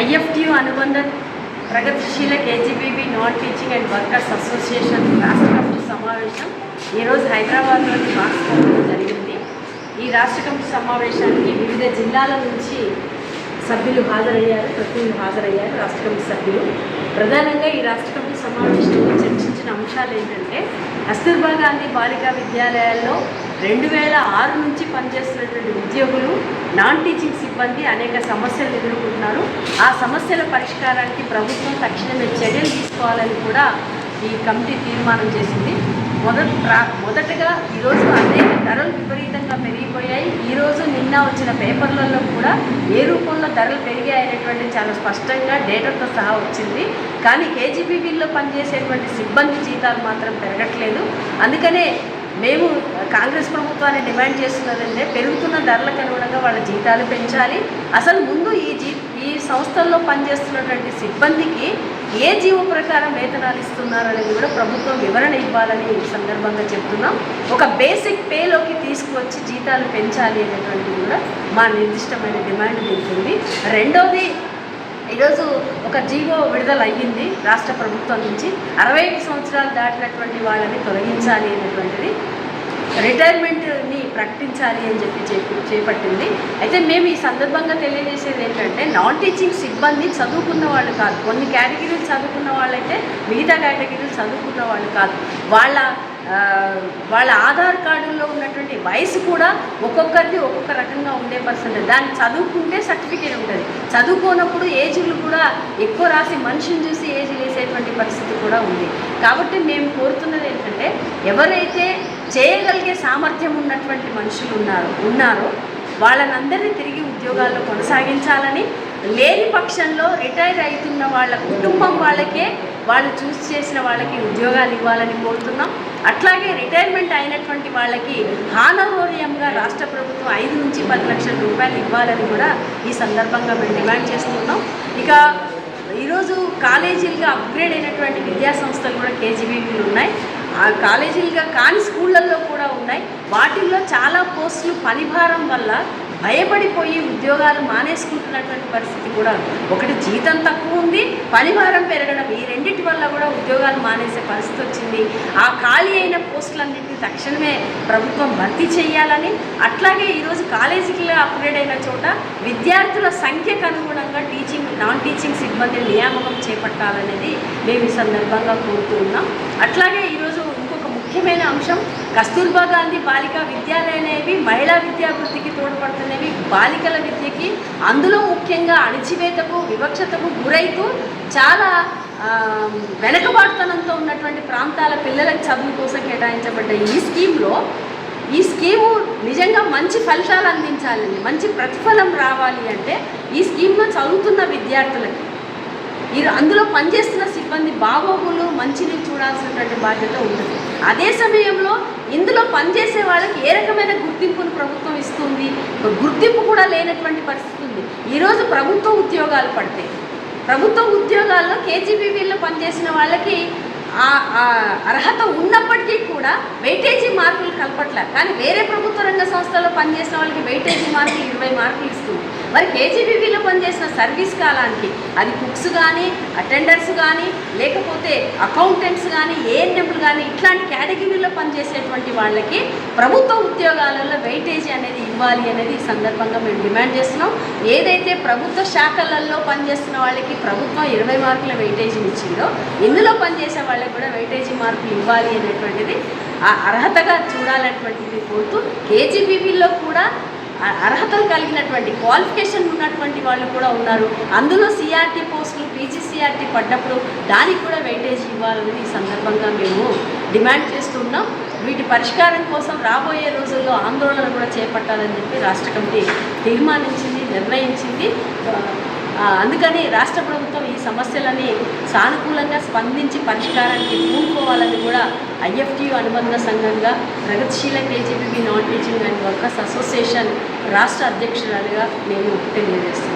IFTU అనుబంధ ప్రగతిశీల KGBV non teaching and workers association రాష్ట్ర కమిటీ సమావేశం ఈరోజు హైదరాబాద్లోని బాక్స్లో జరిగింది. ఈ రాష్ట్ర కమిటీ సమావేశానికి వివిధ జిల్లాల నుంచి సభ్యులు హాజరయ్యారు, ప్రతినిధులు హాజరయ్యారు. రాష్ట్ర కమిటీ సభ్యులు ప్రధానంగా ఈ రాష్ట్ర కమిటీ సమావేశంలో చర్చించిన అంశాలు ఏంటంటే, కస్తూర్బా గాంధీ బాలికా విద్యాలయాల్లో 2006 నుంచి పనిచేస్తున్నటువంటి ఉద్యోగులు, నాన్ టీచింగ్ సిబ్బంది అనేక సమస్యలు ఎదుర్కొంటున్నారు. ఆ సమస్యల పరిష్కారానికి ప్రభుత్వం తక్షణమే చర్యలు తీసుకోవాలని కూడా ఈ కమిటీ తీర్మానం చేసింది. మొదటగా ఈరోజు అనేక ధరలు విపరీతంగా పెరిగిపోయాయి. ఈరోజు నిన్న వచ్చిన పేపర్లలో కూడా ఏ రూపంలో ధరలు పెరిగాయనేటువంటి చాలా స్పష్టంగా డేటాతో సహా వచ్చింది. కానీ కేజీబీబీలో పనిచేసేటువంటి సిబ్బంది జీతాలు మాత్రం పెరగట్లేదు. అందుకనే మేము కాంగ్రెస్ ప్రభుత్వాన్ని డిమాండ్ చేస్తున్నదంటే, పెరుగుతున్న ధరలకు అనుగుణంగా వాళ్ళ జీతాలు పెంచాలి. అసలు ముందు ఈ సంస్థల్లో పనిచేస్తున్నటువంటి సిబ్బందికి ఏ జీవో ప్రకారం వేతనాలు ఇస్తున్నారనేది కూడా ప్రభుత్వం వివరణ ఇవ్వాలని ఈ సందర్భంగా చెప్తున్నాం. ఒక బేసిక్ పేలోకి తీసుకువచ్చి జీతాలు పెంచాలి అనేటువంటిది కూడా మా నిర్దిష్టమైన డిమాండ్ ఉంటుంది. రెండోది, ఈరోజు ఒక జీవో విడుదల అయ్యింది రాష్ట్ర ప్రభుత్వం నుంచి. 65 సంవత్సరాలు దాటినటువంటి వాళ్ళని తొలగించాలి అనేటువంటిది, రిటైర్మెంట్ని ప్రకటించాలి అని చేపట్టింది. అయితే మేము ఈ సందర్భంగా తెలియజేసేది ఏంటంటే, నాన్ టీచింగ్ సిబ్బంది చదువుకున్న వాళ్ళు కాదు. కొన్ని కేటగిరీలు చదువుకున్న వాళ్ళైతే మిగతా కేటగిరీలు చదువుకున్న వాళ్ళు కాదు. వాళ్ళ ఆధార్ కార్డుల్లో ఉన్నటువంటి వయసు కూడా ఒక్కొక్కరిది ఒక్కొక్క రకంగా ఉండే పరిస్థితి. దాన్ని చదువుకుంటే సర్టిఫికేట్ ఉంటుంది, చదువుకోనప్పుడు ఏజ్లు కూడా ఎక్కువ రాసి మనిషిని చూసి ఏజ్ వేసేటువంటి పరిస్థితి కూడా ఉంది. కాబట్టి మేము కోరుతున్నది ఏంటంటే, ఎవరైతే చేయగలిగే సామర్థ్యం ఉన్నటువంటి మనుషులు ఉన్నారో వాళ్ళనందరినీ తిరిగి ఉద్యోగాల్లో కొనసాగించాలని, లేని పక్షంలో రిటైర్ అవుతున్న వాళ్ళ కుటుంబం వాళ్ళకే, వాళ్ళు చూస్ చేసిన వాళ్ళకి ఉద్యోగాలు ఇవ్వాలని కోరుతున్నాం. అట్లాగే రిటైర్మెంట్ అయినటువంటి వాళ్ళకి హానరోరియంగా రాష్ట్ర ప్రభుత్వం 5 నుంచి 10 లక్షల రూపాయలు ఇవ్వాలని కూడా ఈ సందర్భంగా మేము డిమాండ్ చేస్తున్నాం. ఇక ఈరోజు కాలేజీలుగా అప్గ్రేడ్ అయినటువంటి విద్యా సంస్థలు కూడా కేజీబీబీలు ఉన్నాయి. ఆ కాలేజీలుగా కాని స్కూళ్ళల్లో కూడా ఉన్నాయి. వాటిల్లో చాలా పోస్టులు పనిభారం వల్ల భయపడిపోయి ఉద్యోగాలు మానేసుకుంటున్నటువంటి పరిస్థితి కూడా, ఒకటి జీతం తక్కువ ఉంది, పనిభారం పెరగడం, ఈ రెండింటి వల్ల కూడా ఉద్యోగాలు మానేసే పరిస్థితి వచ్చింది. ఆ ఖాళీ అయిన పోస్టులన్నింటినీ తక్షణమే ప్రభుత్వం భర్తీ చేయాలని, అట్లాగే ఈరోజు కాలేజీలో అప్గ్రేడ్ అయిన చోట విద్యార్థుల సంఖ్యకు అనుగుణంగా నాన్ టీచింగ్ సిబ్బంది నియామకం చేపట్టాలనేది మేము ఈ సందర్భంగా కోరుతూ ఉన్నాం. అట్లాగే ఈరోజు ఇంకొక ముఖ్యమైన అంశం, కస్తూర్బా గాంధీ బాలికా విద్యాలయం అనేవి మహిళా విద్యాభివృద్ధికి తోడ్పడుతున్నవి, బాలికల విద్యకి, అందులో ముఖ్యంగా అణచివేతకు, వివక్షతకు గురైతూ చాలా వెనకబాటుతనంతో ఉన్నటువంటి ప్రాంతాల పిల్లలకు చదువు కోసం కేటాయించబడ్డ ఈ స్కీము నిజంగా మంచి ఫలితాలు అందించాలని, మంచి ప్రతిఫలం రావాలి అంటే, ఈ స్కీమ్లో చదువుతున్న విద్యార్థులకి, అందులో పనిచేస్తున్న సిబ్బంది బాగోగులు, మంచిని చూడాల్సినటువంటి బాధ్యత ఉంటుంది. అదే సమయంలో ఇందులో పనిచేసే వాళ్ళకి ఏ రకమైన గుర్తింపును ప్రభుత్వం ఇస్తుంది? గుర్తింపు కూడా లేనటువంటి పరిస్థితి ఉంది. ఈరోజు ప్రభుత్వ ఉద్యోగాలు పడితే, ప్రభుత్వ ఉద్యోగాల్లో కేజీబీబీలో పనిచేసిన వాళ్ళకి అర్హత ఉన్నప్పటికీ కూడా వెయిటేజీ మార్కులు కలపట్లే. కానీ వేరే ప్రభుత్వ రంగ సంస్థల్లో పనిచేసిన వాళ్ళకి వెయిటేజీ మార్కులు 20 మార్కులు ఇస్తుంది. మరి కేజీబీబీలో పనిచేసిన సర్వీస్ కాలానికి, అది కుక్స్ కానీ, అటెండర్స్ కానీ, లేకపోతే అకౌంటెంట్స్ కానీ, ఏఎన్ఎంలు కానీ, ఇట్లాంటి కేటగిరీలో పనిచేసేటువంటి వాళ్ళకి ప్రభుత్వ ఉద్యోగాలలో వెయిటేజీ అనేది ఇవ్వాలి అనేది ఈ సందర్భంగా మేము డిమాండ్ చేస్తున్నాం. ఏదైతే ప్రభుత్వ శాఖలలో పనిచేస్తున్న వాళ్ళకి ప్రభుత్వం 20 మార్కుల వెయిటేజీని ఇచ్చిందో, ఇందులో పనిచేసే వాళ్ళకి కూడా వెయిటేజీ మార్కులు ఇవ్వాలి అనేటువంటిది అర్హతగా చూడాలనేటువంటిది కోరుతూ, కేజీబీబీలో కూడా అర్హతలు కలిగినటువంటి, క్వాలిఫికేషన్ ఉన్నటువంటి వాళ్ళు కూడా ఉన్నారు. అందులో సిఆర్టీ పోస్టులు, పీజీసీఆర్టీ పడ్డప్పుడు దానికి కూడా వెయిటేజ్ ఇవ్వాలని ఈ సందర్భంగా మేము డిమాండ్ చేస్తున్నాం. వీటి పరిష్కారం కోసం రాబోయే రోజుల్లో ఆందోళన కూడా చేపట్టాలని చెప్పి రాష్ట్ర కమిటీ నిర్ణయించింది. అందుకని రాష్ట్ర ప్రభుత్వం ఈ సమస్యలని సానుకూలంగా స్పందించి పరిష్కారానికి పూనుకోవాలని కూడా ఐఎఫ్టియు అనుబంధ సంఘంగా ప్రగతిశీల KGBV non teaching and workers association రాష్ట్ర అధ్యక్షురాలుగా నేను తెలియజేస్తున్నాను.